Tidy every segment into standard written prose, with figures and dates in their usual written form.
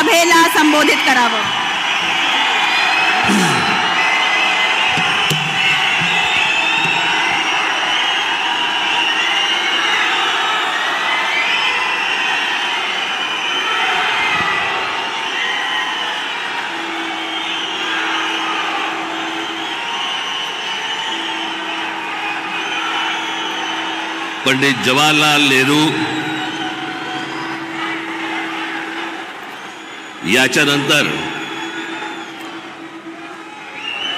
सभेला संबोधित करावं. पंडित जवाहरलाल नेहरू याच्यानंतर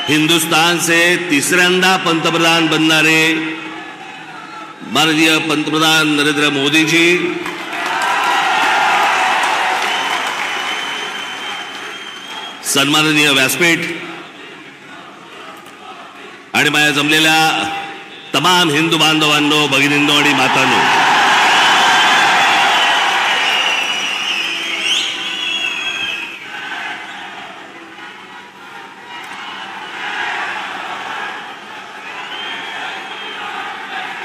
हिंदुस्थानचे तिसऱ्यांदा पंतप्रधान बनणारे माननीय पंतप्रधान नरेंद्र मोदीजी, सन्माननीय व्यासपीठ आणि माझ्या जमलेल्या तमाम हिंदू बांधवांनो, भगिनींनो आणि मातांनो,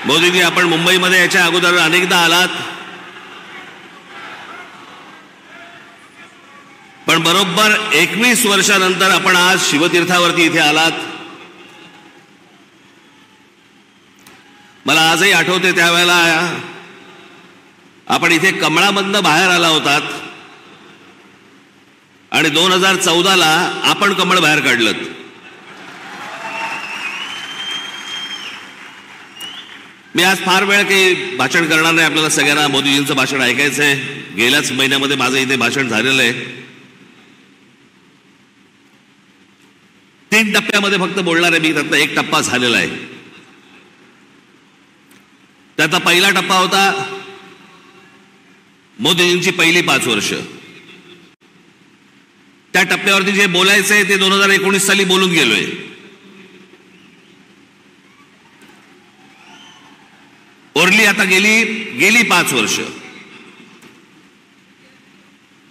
मोदीजी, आपण मुंबईमध्ये याच्या अगोदर अनेकदा आलात, पण बरोबर 21 वर्षानंतर आपण आज शिवतीर्थावरती इथे आलात. मला आजही आठवते त्यावेळेला आपण इथे कमळामधनं बाहेर आला होतात आणि 2014ला आपण कमळ बाहेर काढलं. मी आज फार वेळ काही भाषण करणार नाही. आपल्याला सगळ्यांना मोदीजींचं भाषण ऐकायचंय. गेल्याच महिन्यामध्ये माझं इथे भाषण झालेलं आहे. 3 टप्प्यामध्ये फक्त बोलणार आहे मी. त्यातला 1 टप्पा झालेला आहे. त्याचा पहिला टप्पा होता मोदीजींची पहिली 5 वर्ष. त्या टप्प्यावरती जे बोलायचंय ते 2019 साली बोलून गेलोय. ओरली आता गेली 5 वर्ष.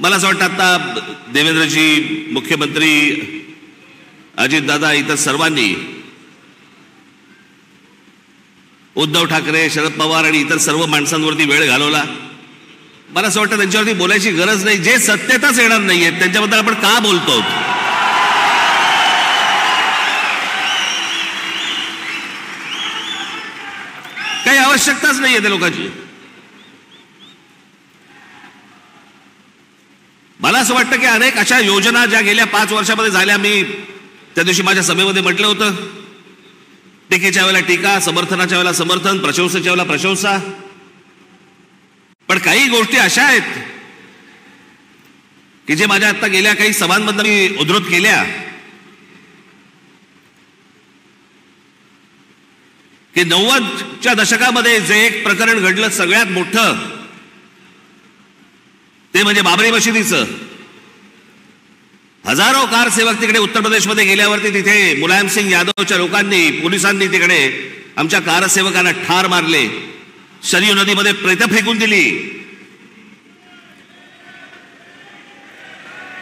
मला असं वाटतं आता देवेंद्रजी, मुख्यमंत्री अजितदादा, इतर सर्वांनी, उद्धव ठाकरे, शरद पवार आणि इतर सर्व माणसांवरती वेळ घालवला. मला असं वाटतं त्यांच्यावरती बोलायची गरज नाही. जे सत्यताच येणार नाहीये त्यांच्याबद्दल आपण का बोलतो? काही आवश्यकताच नाहीये त्या लोकांची. मला असं वाटतं की अनेक अशा योजना ज्या गेल्या 5 वर्षामध्ये झाल्या, मी त्या दिवशी माझ्या सभेमध्ये म्हटलं होतं, टीकेच्या वेळेला टीका, समर्थनाच्या वेळेला समर्थन, प्रशंसेच्या वेळेला प्रशंसा. पण काही गोष्टी अशा आहेत की जे माझ्या आता गेल्या काही सभांमधनं मी उद्धृत केल्या की 90च्या दशकामध्ये जे एक प्रकरण घडलं सगळ्यात मोठं, ते म्हणजे बाबरी मशिदीचं. हजारो कारसेवक तिकडे उत्तर प्रदेशमध्ये गेल्यावरती तिथे मुलायम सिंग यादवच्या लोकांनी, पोलिसांनी तिकडे आमच्या कारसेवकांना ठार मारले, सरयू नदीमध्ये प्रेतं फेकून दिली.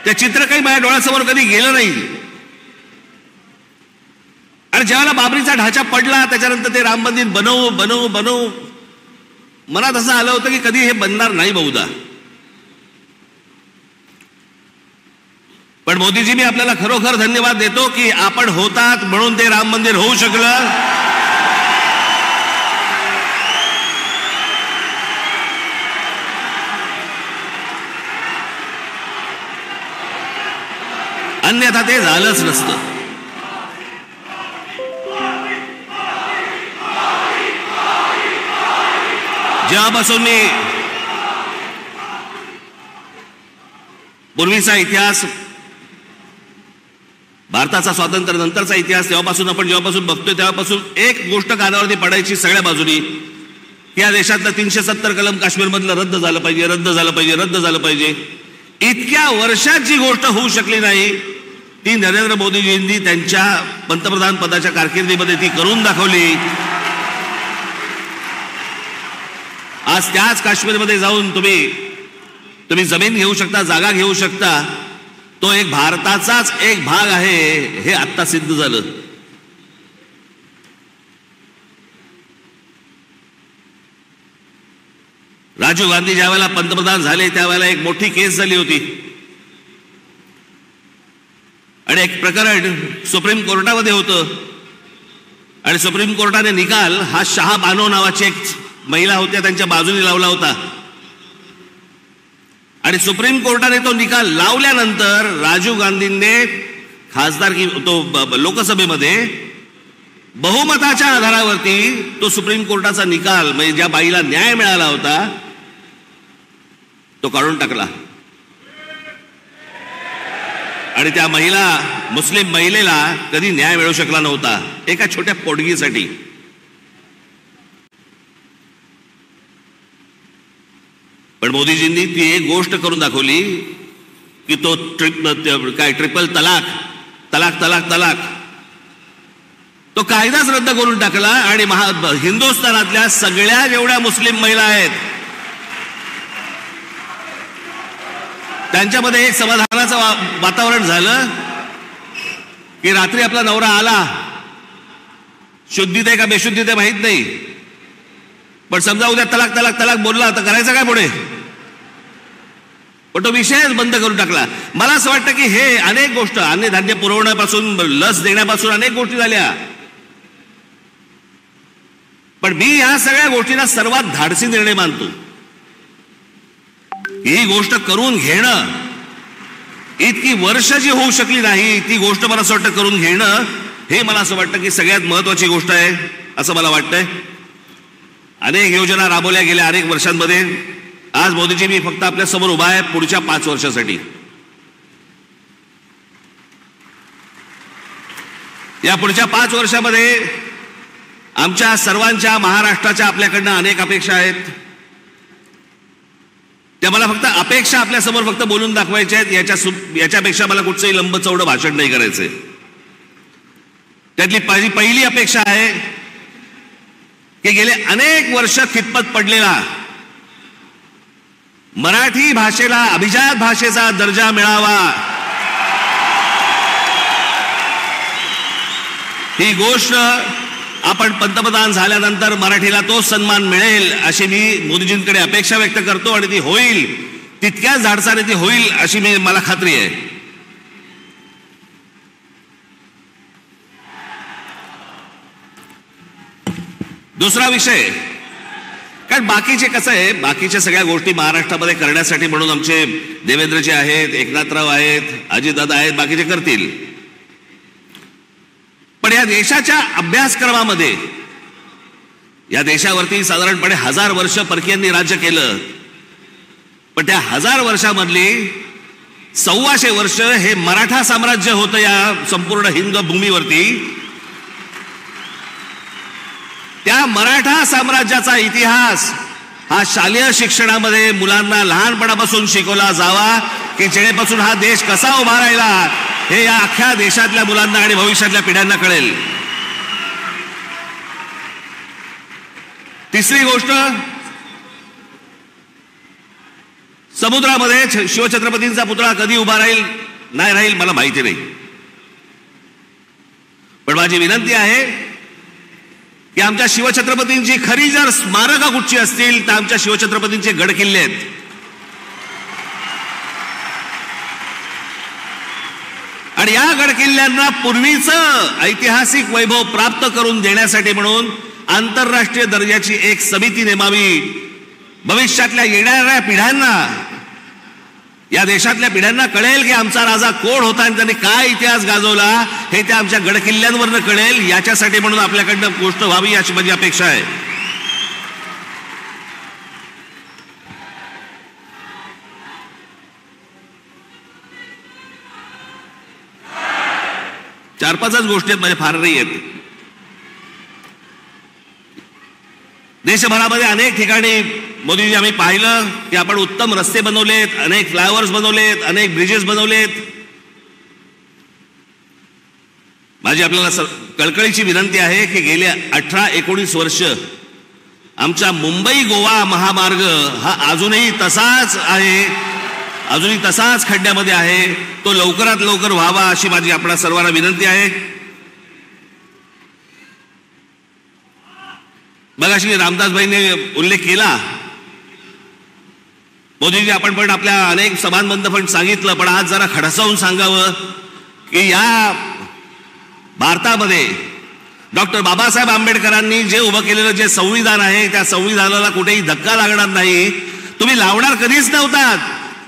ते चित्र काही माझ्या डोळ्यासमोर कधी गेलं नाही. आणि ज्यावेळेला बाबरीचा ढाचा पडला त्याच्यानंतर ते राम मंदिर बनवू मनात असं आलं होतं की कधी हे बनणार नाही बहुधा. पण मोदीजी, मी आपल्याला खरोखर धन्यवाद देतो की आपण होतात म्हणून ते राम मंदिर होऊ शकलं. अन्यथा ते झालंच नसतं. जेव्हापासून मी पूर्वीचा इतिहास, भारताचा स्वातंत्र्य नंतरचा इतिहास जेव्हापासून बघतोय तेव्हापासून एक गोष्ट कानावरती पडायची सगळ्या बाजूनी, या देशातलं 370 कलम काश्मीरमधलं रद्द झालं पाहिजे. इतक्या वर्षात जी गोष्ट होऊ शकली नाही ती नरेंद्र मोदीजींनी त्यांच्या पंतप्रधान पदाच्या कारकिर्दीमध्ये ती करून दाखवली. आज त्याच काश्मीरमध्ये जाऊन तुम्ही जमीन घेऊ शकता, जागा घेऊ शकता. तो एक भारताचाच एक भाग आहे हे आत्ता सिद्ध झालं. राजीव गांधी ज्या वेळेला पंतप्रधान झाले त्यावेळेला एक मोठी केस झाली होती. आणि एक प्रकरण सुप्रीम कोर्टामध्ये होतं आणि सुप्रीम कोर्टाने निकाल हा शहा बानो नावाची एक महिला होत्या त्यांच्या बाजूने लावला होता आणि सुप्रीम कोर्टाने तो निकाल लावल्यानंतर राजीव गांधींनी खासदारकी तो लोकसभेमध्ये बहुमताच्या आधारावरती तो सुप्रीम कोर्टाचा निकाल म्हणजे ज्या बाईला न्याय मिळाला होता तो काढून टाकला आणि त्या मुस्लिम महिलेला कधी न्याय मिळू शकला नव्हता एका छोट्या पोटगीसाठी. पण मोदीजींनी ती एक गोष्ट करून दाखवली की तो ट्रिपल तलाक तलाक तलाक तलाक तो कायदाच रद्द करून टाकला आणि हिंदुस्थानातल्या सगळ्या जेवढ्या मुस्लिम महिला आहेत त्यांच्यामध्ये एक समाधानाचं वातावरण झालं की रात्री आपला नवरा आला, शुद्धीत आहे का बेशुद्धीत आहे माहित नाही, पण समजा उद्या तलाक तलाक तलाक बोलला तर करायचं काय पुढे, पण तो विषयच बंद करून टाकला. मला असं वाटतं की हे अनेक गोष्ट अन्नधान्य पुरवण्यापासून लस देण्यापासून अनेक गोष्टी झाल्या, पण मी या सगळ्या गोष्टींना सर्वात धाडसी निर्णय मानतो. ही गोष्ट करून घेणं इतकी वर्ष जी होऊ शकली नाही ती गोष्ट मला असं वाटतं करून घेणं हे मला असं वाटतं की सगळ्यात महत्वाची गोष्ट आहे असं मला वाटतंय. अनेक योजना राबवल्या गेल्या अनेक वर्षांमध्ये. आज मोदीजी मी फक्त आपल्या समोर उभा आहे पुढच्या 5 वर्षासाठी. या पुढच्या 5 वर्षामध्ये आमच्या सर्वांच्या महाराष्ट्राच्या आपल्याकडनं अनेक अपेक्षा आहेत. त्या मला फक्त अपेक्षा आपल्या समोर फक्त बोलून दाखवायच्या आहेत. याच्यापेक्षा मला कुठचंही लंबचौडं भाषण नाही करायचंय. त्यातली पहिली अपेक्षा आहे की गेले अनेक वर्ष खितपत पडलेला मराठी भाषेला अभिजात भाषेचा दर्जा मिळावा, ही गोष्ट आपण पंतप्रधान झाल्यानंतर मराठीला तो सन्मान मिळेल अशी मी मोदीजींकडे अपेक्षा व्यक्त करतो आणि ती होईल, तितक्याच धाडसाने ती होईल अशी मला खात्री आहे. दुसरा विषय, कारण बाकीचे कसं आहे, बाकीच्या सगळ्या गोष्टी महाराष्ट्रामध्ये करण्यासाठी म्हणून आमचे देवेंद्रजी आहेत, एकनाथराव आहेत, अजितदादा आहेत, बाकीचे करतील. पण या देशाच्या अभ्यासक्रमामध्ये या देशावरती साधारणपणे 1000 वर्ष परकीयांनी राज्य केलं, पण त्या 1000 वर्षामधली 125 वर्ष हे मराठा साम्राज्य होतं या संपूर्ण हिंद भूमीवरती. त्या मराठा साम्राज्याचा इतिहास हा शालेय शिक्षणामध्ये मुलांना लहानपणापासून शिकवला जावा की जेणेपासून हा देश कसा उभा राहिला हे या अख्ख्या देशातल्या मुलांना आणि भविष्यातल्या पिढ्यांना कळेल. तिसरी गोष्ट, समुद्रामध्ये शिवछत्रपतींचा पुतळा कधी उभा राहील नाही राहील मला माहिती नाही, पण माझी विनंती आहे की आमच्या शिवछत्रपतींची खरी जर स्मारकं कुठची असतील तर आमच्या शिवछत्रपतींचे गड किल्ले आहेत. आणि या गड किल्ल्यांना पूर्वीचं ऐतिहासिक वैभव प्राप्त करून देण्यासाठी म्हणून आंतरराष्ट्रीय दर्जाची एक समिती नेमावी. भविष्यातल्या येणाऱ्या पिढ्यांना, या देशातल्या पिढ्यांना कळेल की आमचा राजा कोण होता आणि त्यांनी काय इतिहास गाजवला हे त्या आमच्या गडकिल्ल्यांवरनं कळेल. याच्यासाठी म्हणून आपल्याकडनं गोष्ट व्हावी अशी माझी अपेक्षा आहे. चार पाचच गोष्टी आहेत, माझ्या फार नाही आहेत. देशभरामध्ये अनेक ठिकाणी मोदीजी आम्ही पाहिलं की आपण उत्तम रस्ते बनवलेत, अनेक फ्लायओव्हर्स बनवलेत, अनेक ब्रिजेस बनवलेत. माझी आपल्याला कळकळीची विनंती आहे की गेल्या 18-19 वर्ष आमचा मुंबई गोवा महामार्ग हा अजूनही तसाच आहे, अजूनही तसाच खड्ड्यामध्ये आहे. तो लवकरात लवकर व्हावा अशी माझी आपल्या सर्वांना विनंती आहे. मगाशी रामदासभाईंनी उल्लेख केला, मोदीजी आपण पण आपल्या अनेक सभांमध्ये पण सांगितलं, पण आज जरा खडसावून सांगावं की या भारतामध्ये डॉक्टर बाबासाहेब आंबेडकरांनी जे उभं केलेलं जे संविधान आहे त्या संविधानाला कुठेही धक्का लागणार नाही. तुम्ही लावणार कधीच नव्हतात,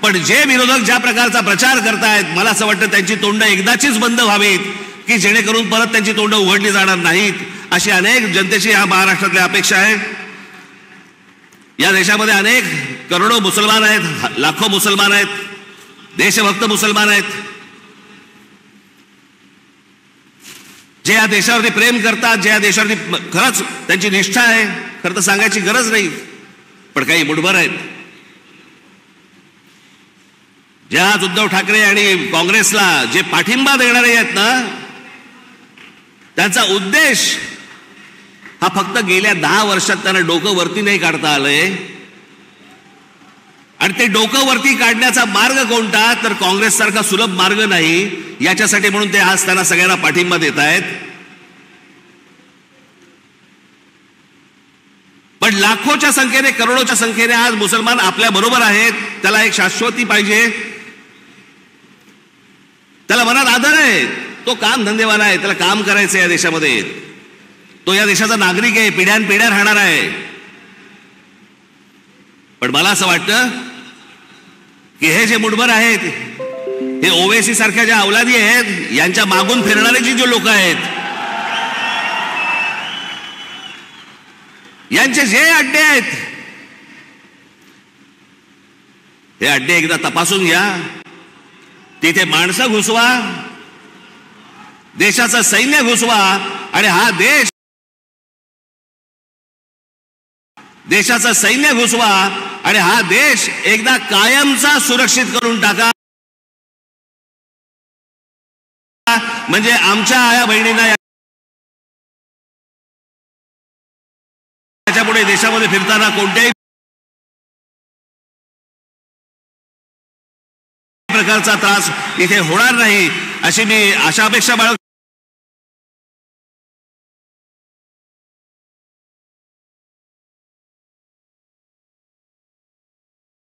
पण जे विरोधक ज्या प्रकारचा प्रचार करतायत मला असं वाटतं त्यांची तोंड एकदाचीच बंद व्हावीत की जेणेकरून परत त्यांची तोंड उघडली जाणार नाहीत. अशी अनेक जनतेची या महाराष्ट्रातल्या अपेक्षा आहे. या देशामध्ये अनेक करोडो मुसलमान आहेत, लाखो मुसलमान आहेत, देशभक्त मुसलमान आहेत, जे या देशावरती प्रेम करतात, जे या देशावरती खरंच त्यांची निष्ठा आहे. खरं तर सांगायची गरज नाही, पण काही मुठभर आहेत जे आज उद्धव ठाकरे आणि काँग्रेसला जे पाठिंबा देणारे आहेत ना, त्यांचा उद्देश हा फक्त गेल्या 10 वर्षात त्यांना डोकं वरती नाही काढता आलंय. आणि ते डोकं वरती काढण्याचा मार्ग कोणता, तर काँग्रेस सारखा सुलभ मार्ग नाही. याच्यासाठी म्हणून ते आज त्यांना सगळ्यांना पाठिंबा देत आहेत. पण लाखोच्या संख्येने, करोडोच्या संख्येने आज मुसलमान आपल्या बरोबर आहेत. त्याला एक शाश्वती पाहिजे, त्याला मनात आदर आहे, तो काम धंदेवाला आहे, त्याला काम करायचं या देशामध्ये, तो या देशाचा नागरिक आहे, पिढ्यानपिढ्या राहणार आहे. पण मला असं वाटतं की हे जे मुठभर आहेत, हे ओवेसी सारख्या ज्या अवलादी आहेत, यांच्या मागून फिरणारे जे लोक आहेत, यांचे जे अड्डे आहेत, हे अड्डे एकदा तपासून घ्या. तिथे माणसं घुसवा, देशाचं सैन्य घुसवा आणि हा देशाचं सैन्य घुसवा आणि हा देश एकदा कायमचा सुरक्षित करून टाका. म्हणजे आमच्या आया बहिणींना याच्यापुढे देशामध्ये फिरताना कोणत्याही प्रकारचा त्रास इथे होणार नाही, अशी मी आशा अपेक्षा बाळगतो.